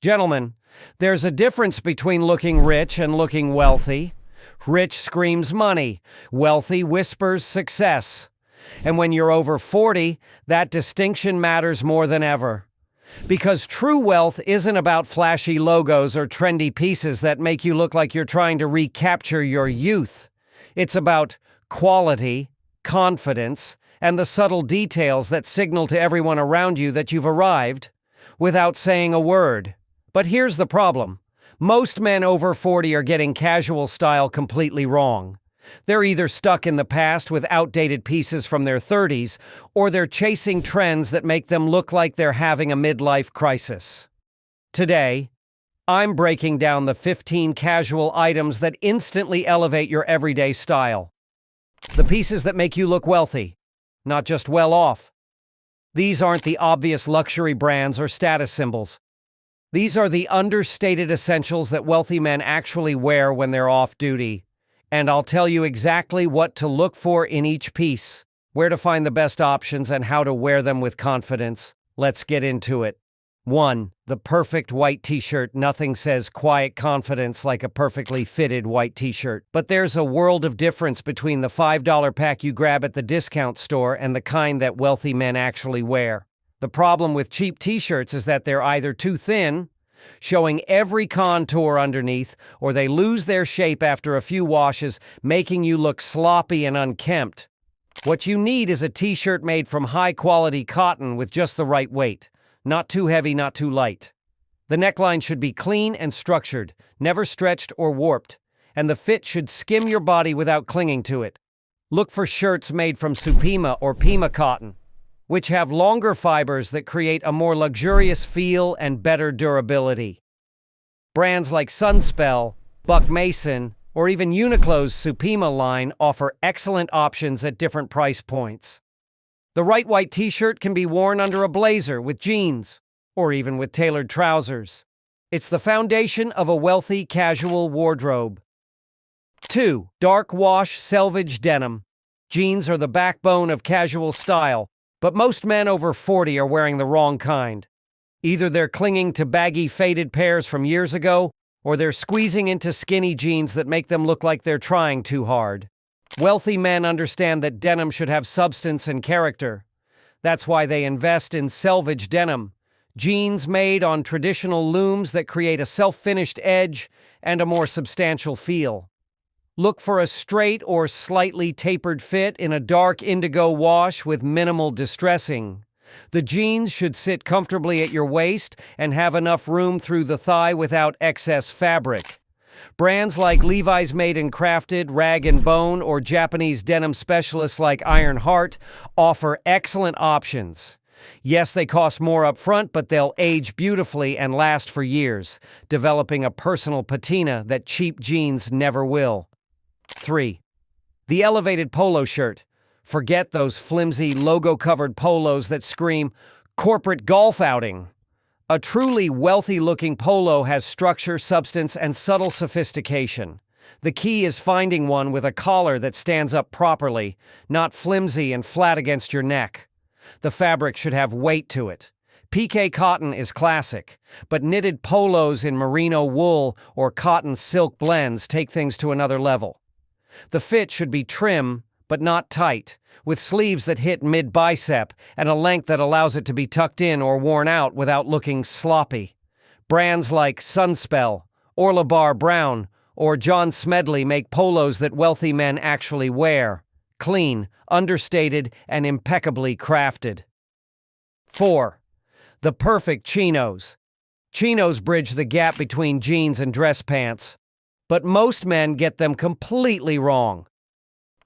Gentlemen, there's a difference between looking rich and looking wealthy. Rich screams money, wealthy whispers success. And when you're over 40, that distinction matters more than ever. Because true wealth isn't about flashy logos or trendy pieces that make you look like you're trying to recapture your youth. It's about quality, confidence, and the subtle details that signal to everyone around you that you've arrived without saying a word. But here's the problem. Most men over 40 are getting casual style completely wrong. They're either stuck in the past with outdated pieces from their 30s, or they're chasing trends that make them look like they're having a midlife crisis. Today, I'm breaking down the 15 casual items that instantly elevate your everyday style. The pieces that make you look wealthy, not just well off. These aren't the obvious luxury brands or status symbols. These are the understated essentials that wealthy men actually wear when they're off duty. And I'll tell you exactly what to look for in each piece, where to find the best options, and how to wear them with confidence. Let's get into it. 1. The perfect white t-shirt. Nothing says quiet confidence like a perfectly fitted white t-shirt. But there's a world of difference between the $5 pack you grab at the discount store and the kind that wealthy men actually wear. The problem with cheap t-shirts is that they're either too thin, showing every contour underneath, or they lose their shape after a few washes, making you look sloppy and unkempt. What you need is a t-shirt made from high-quality cotton with just the right weight. Not too heavy, not too light. The neckline should be clean and structured, never stretched or warped, and the fit should skim your body without clinging to it. Look for shirts made from Supima or Pima cotton, which have longer fibers that create a more luxurious feel and better durability. Brands like Sunspel, Buck Mason, or even Uniqlo's Supima line offer excellent options at different price points. The right white t-shirt can be worn under a blazer with jeans, or even with tailored trousers. It's the foundation of a wealthy casual wardrobe. 2. Dark wash Salvage denim. Jeans are the backbone of casual style, but most men over 40 are wearing the wrong kind. Either they're clinging to baggy faded pairs from years ago, or they're squeezing into skinny jeans that make them look like they're trying too hard. Wealthy men understand that denim should have substance and character. That's why they invest in Salvage denim, jeans made on traditional looms that create a self-finished edge and a more substantial feel. Look for a straight or slightly tapered fit in a dark indigo wash with minimal distressing. The jeans should sit comfortably at your waist and have enough room through the thigh without excess fabric. Brands like Levi's Made and Crafted, Rag & Bone, or Japanese denim specialists like Iron Heart offer excellent options. Yes, they cost more up front, but they'll age beautifully and last for years, developing a personal patina that cheap jeans never will. 3. The elevated polo shirt. Forget those flimsy, logo-covered polos that scream, corporate golf outing. A truly wealthy-looking polo has structure, substance, and subtle sophistication. The key is finding one with a collar that stands up properly, not flimsy and flat against your neck. The fabric should have weight to it. PK cotton is classic, but knitted polos in merino wool or cotton silk blends take things to another level. The fit should be trim, but not tight, with sleeves that hit mid-bicep and a length that allows it to be tucked in or worn out without looking sloppy. Brands like Sunspel, Orlebar Brown, or John Smedley make polos that wealthy men actually wear. Clean, understated, and impeccably crafted. 4. The perfect chinos. Chinos bridge the gap between jeans and dress pants, but most men get them completely wrong.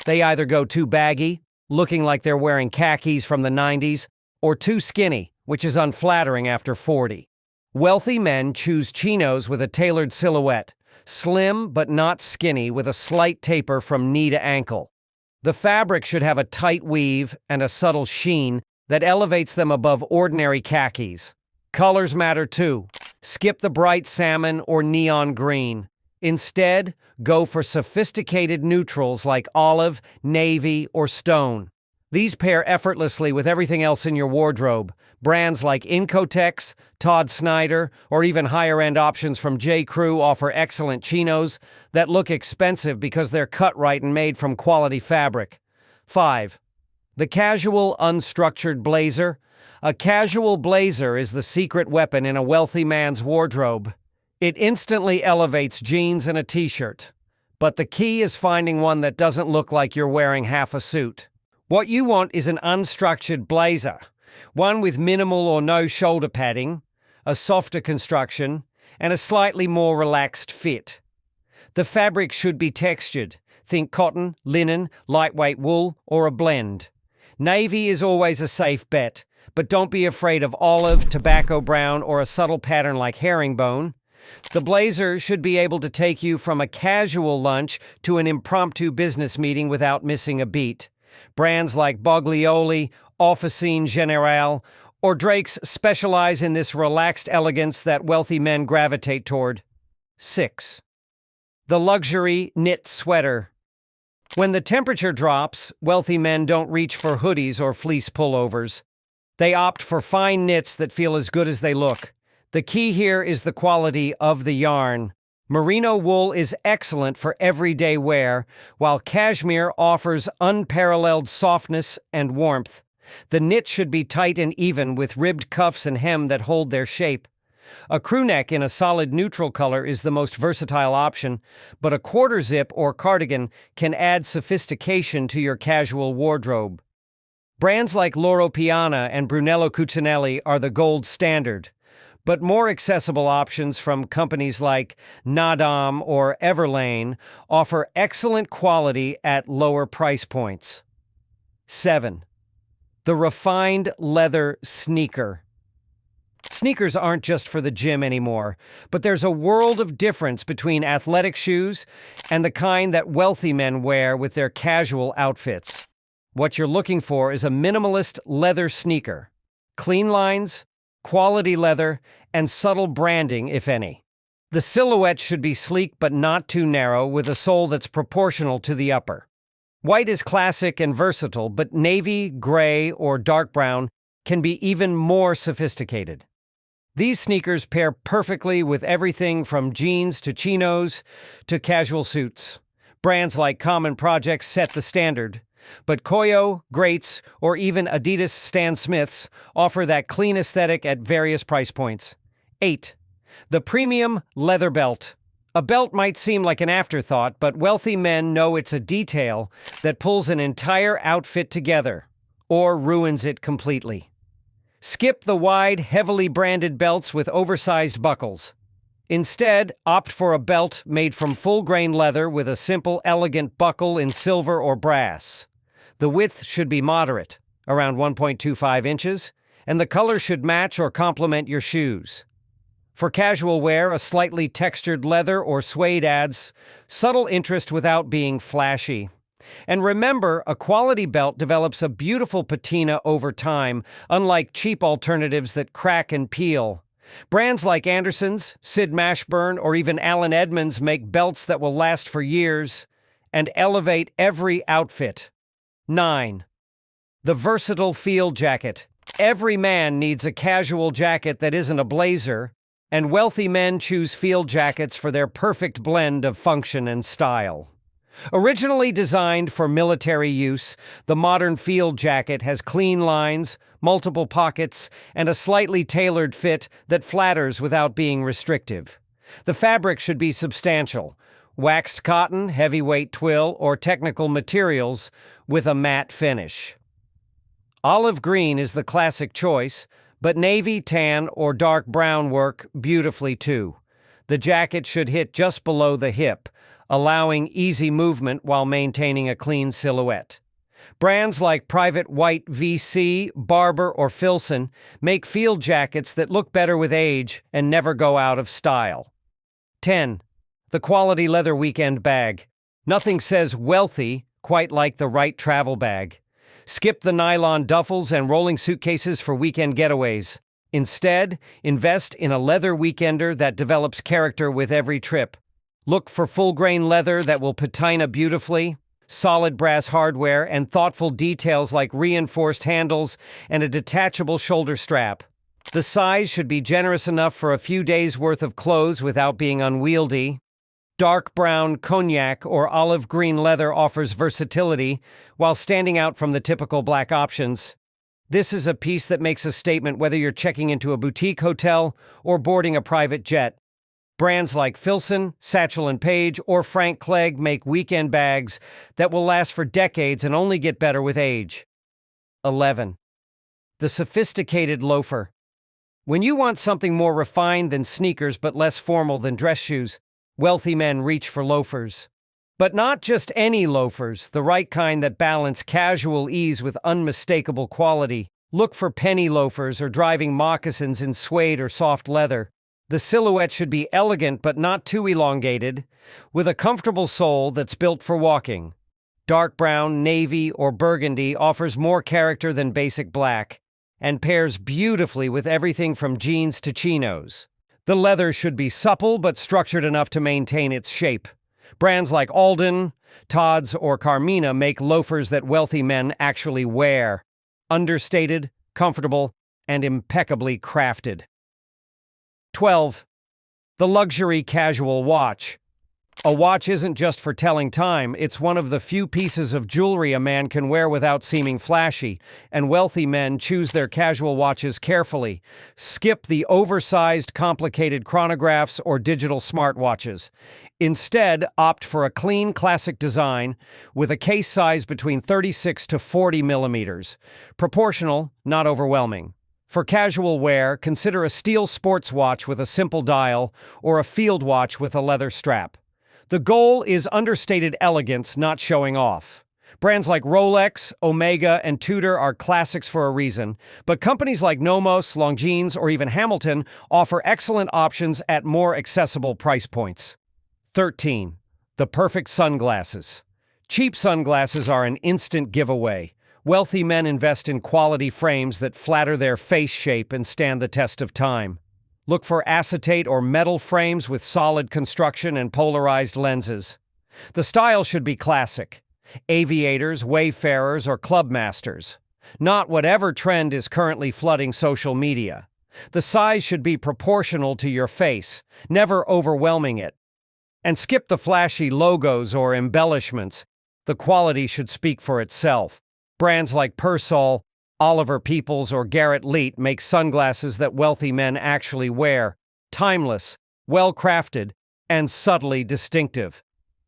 They either go too baggy, looking like they're wearing khakis from the 90s, or too skinny, which is unflattering after 40. Wealthy men choose chinos with a tailored silhouette, slim but not skinny, with a slight taper from knee to ankle. The fabric should have a tight weave and a subtle sheen that elevates them above ordinary khakis. Colors matter too. Skip the bright salmon or neon green. Instead, go for sophisticated neutrals like olive, navy, or stone. These pair effortlessly with everything else in your wardrobe. Brands like Incotex, Todd Snyder, or even higher-end options from J. Crew offer excellent chinos that look expensive because they're cut right and made from quality fabric. 5. The casual unstructured blazer. A casual blazer is the secret weapon in a wealthy man's wardrobe. It instantly elevates jeans and a t-shirt. But the key is finding one that doesn't look like you're wearing half a suit. What you want is an unstructured blazer, one with minimal or no shoulder padding, a softer construction, and a slightly more relaxed fit. The fabric should be textured. Think cotton, linen, lightweight wool, or a blend. Navy is always a safe bet, but don't be afraid of olive, tobacco brown, or a subtle pattern like herringbone. The blazer should be able to take you from a casual lunch to an impromptu business meeting without missing a beat. Brands like Boglioli, Officine Generale, or Drake's specialize in this relaxed elegance that wealthy men gravitate toward. 6. The luxury knit sweater. When the temperature drops, wealthy men don't reach for hoodies or fleece pullovers. They opt for fine knits that feel as good as they look. The key here is the quality of the yarn. Merino wool is excellent for everyday wear, while cashmere offers unparalleled softness and warmth. The knit should be tight and even with ribbed cuffs and hem that hold their shape. A crew neck in a solid neutral color is the most versatile option, but a quarter zip or cardigan can add sophistication to your casual wardrobe. Brands like Loro Piana and Brunello Cucinelli are the gold standard, but more accessible options from companies like Denim or Everlane offer excellent quality at lower price points. 7. The refined leather sneaker. Sneakers aren't just for the gym anymore, but there's a world of difference between athletic shoes and the kind that wealthy men wear with their casual outfits. What you're looking for is a minimalist leather sneaker. Clean lines, quality leather, and subtle branding, if any. The silhouette should be sleek but not too narrow, with a sole that's proportional to the upper. White is classic and versatile, but navy, gray, or dark brown can be even more sophisticated. These sneakers pair perfectly with everything from jeans to chinos to casual suits. Brands like Common Projects set the standard, but Koyo, Greats, or even Adidas Stan Smiths offer that clean aesthetic at various price points. 8. The premium leather belt. A belt might seem like an afterthought, but wealthy men know it's a detail that pulls an entire outfit together, or ruins it completely. Skip the wide, heavily branded belts with oversized buckles. Instead, opt for a belt made from full-grain leather with a simple, elegant buckle in silver or brass. The width should be moderate, around 1.25 inches, and the color should match or complement your shoes. For casual wear, a slightly textured leather or suede adds subtle interest without being flashy. And remember, a quality belt develops a beautiful patina over time, unlike cheap alternatives that crack and peel. Brands like Anderson's, Sid Mashburn, or even Allen Edmonds make belts that will last for years and elevate every outfit. 9. The versatile field jacket. Every man needs a casual jacket that isn't a blazer, and wealthy men choose field jackets for their perfect blend of function and style. Originally designed for military use, the modern field jacket has clean lines, multiple pockets, and a slightly tailored fit that flatters without being restrictive. The fabric should be substantial: waxed cotton, heavyweight twill, or technical materials with a matte finish. Olive green is the classic choice, but navy, tan, or dark brown work beautifully too. The jacket should hit just below the hip, allowing easy movement while maintaining a clean silhouette. Brands like Private White VC, Barber, or Filson make field jackets that look better with age and never go out of style. 10. The quality leather weekend bag. Nothing says wealthy quite like the right travel bag. Skip the nylon duffels and rolling suitcases for weekend getaways. Instead, invest in a leather weekender that develops character with every trip. Look for full-grain leather that will patina beautifully, solid brass hardware, and thoughtful details like reinforced handles and a detachable shoulder strap. The size should be generous enough for a few days' worth of clothes without being unwieldy. Dark brown, cognac, or olive green leather offers versatility while standing out from the typical black options. This is a piece that makes a statement whether you're checking into a boutique hotel or boarding a private jet. Brands like Filson, Satchel & Page, or Frank Clegg make weekend bags that will last for decades and only get better with age. 11. The Sophisticated Loafer. When you want something more refined than sneakers but less formal than dress shoes, wealthy men reach for loafers. But not just any loafers, the right kind that balance casual ease with unmistakable quality. Look for penny loafers or driving moccasins in suede or soft leather. The silhouette should be elegant but not too elongated, with a comfortable sole that's built for walking. Dark brown, navy, or burgundy offers more character than basic black, and pairs beautifully with everything from jeans to chinos. The leather should be supple but structured enough to maintain its shape. Brands like Alden, Tod's, or Carmina make loafers that wealthy men actually wear. Understated, comfortable, and impeccably crafted. 12. The Luxury Casual Watch. A watch isn't just for telling time, it's one of the few pieces of jewelry a man can wear without seeming flashy, and wealthy men choose their casual watches carefully. Skip the oversized, complicated chronographs or digital smartwatches. Instead, opt for a clean, classic design with a case size between 36 to 40 millimeters. Proportional, not overwhelming. For casual wear, consider a steel sports watch with a simple dial or a field watch with a leather strap. The goal is understated elegance, not showing off. Brands like Rolex, Omega, and Tudor are classics for a reason, but companies like Nomos, Longines, or even Hamilton offer excellent options at more accessible price points. 13. The Perfect Sunglasses. Cheap sunglasses are an instant giveaway. Wealthy men invest in quality frames that flatter their face shape and stand the test of time. Look for acetate or metal frames with solid construction and polarized lenses. The style should be classic. Aviators, wayfarers, or clubmasters. Not whatever trend is currently flooding social media. The size should be proportional to your face, never overwhelming it. And skip the flashy logos or embellishments. The quality should speak for itself. Brands like Persol, Oliver Peoples, or Garrett Leet make sunglasses that wealthy men actually wear. Timeless, well-crafted, and subtly distinctive.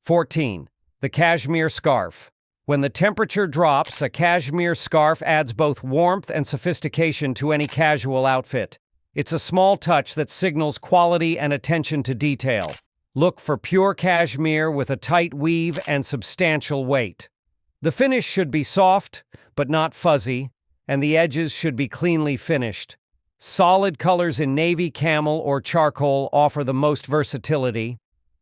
14. The Cashmere Scarf. When the temperature drops, a cashmere scarf adds both warmth and sophistication to any casual outfit. It's a small touch that signals quality and attention to detail. Look for pure cashmere with a tight weave and substantial weight. The finish should be soft, but not fuzzy, and the edges should be cleanly finished. Solid colors in navy, camel, or charcoal offer the most versatility,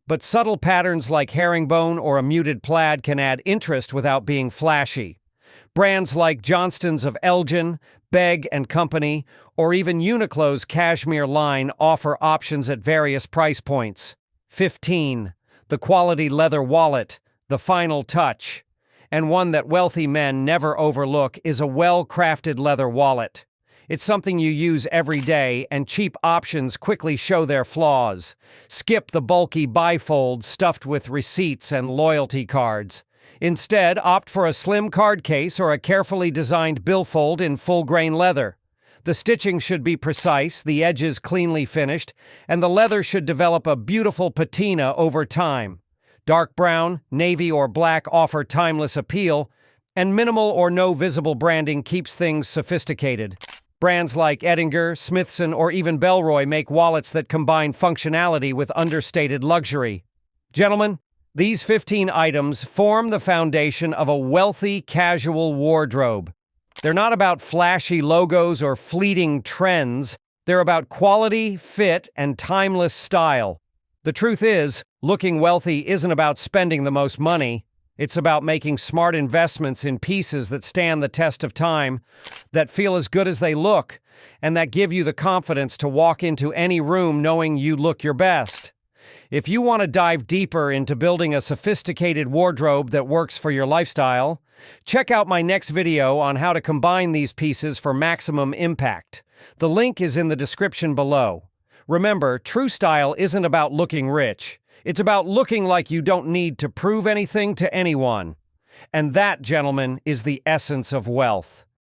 but subtle patterns like herringbone or a muted plaid can add interest without being flashy. Brands like Johnston's of Elgin, Begg and Company, or even Uniqlo's cashmere line offer options at various price points. 15. The Quality Leather Wallet, the final touch. And one that wealthy men never overlook is a well-crafted leather wallet. It's something you use every day, and cheap options quickly show their flaws. Skip the bulky bifold stuffed with receipts and loyalty cards. Instead, opt for a slim card case or a carefully designed billfold in full-grain leather. The stitching should be precise, the edges cleanly finished, and the leather should develop a beautiful patina over time. Dark brown, navy, or black offer timeless appeal, and minimal or no visible branding keeps things sophisticated. Brands like Edinger, Smithson, or even Belroy make wallets that combine functionality with understated luxury. Gentlemen, these 15 items form the foundation of a wealthy, casual wardrobe. They're not about flashy logos or fleeting trends. They're about quality, fit, and timeless style. The truth is, looking wealthy isn't about spending the most money. It's about making smart investments in pieces that stand the test of time, that feel as good as they look, and that give you the confidence to walk into any room knowing you look your best. If you want to dive deeper into building a sophisticated wardrobe that works for your lifestyle, check out my next video on how to combine these pieces for maximum impact. The link is in the description below. Remember, true style isn't about looking rich. It's about looking like you don't need to prove anything to anyone. And that, gentlemen, is the essence of wealth.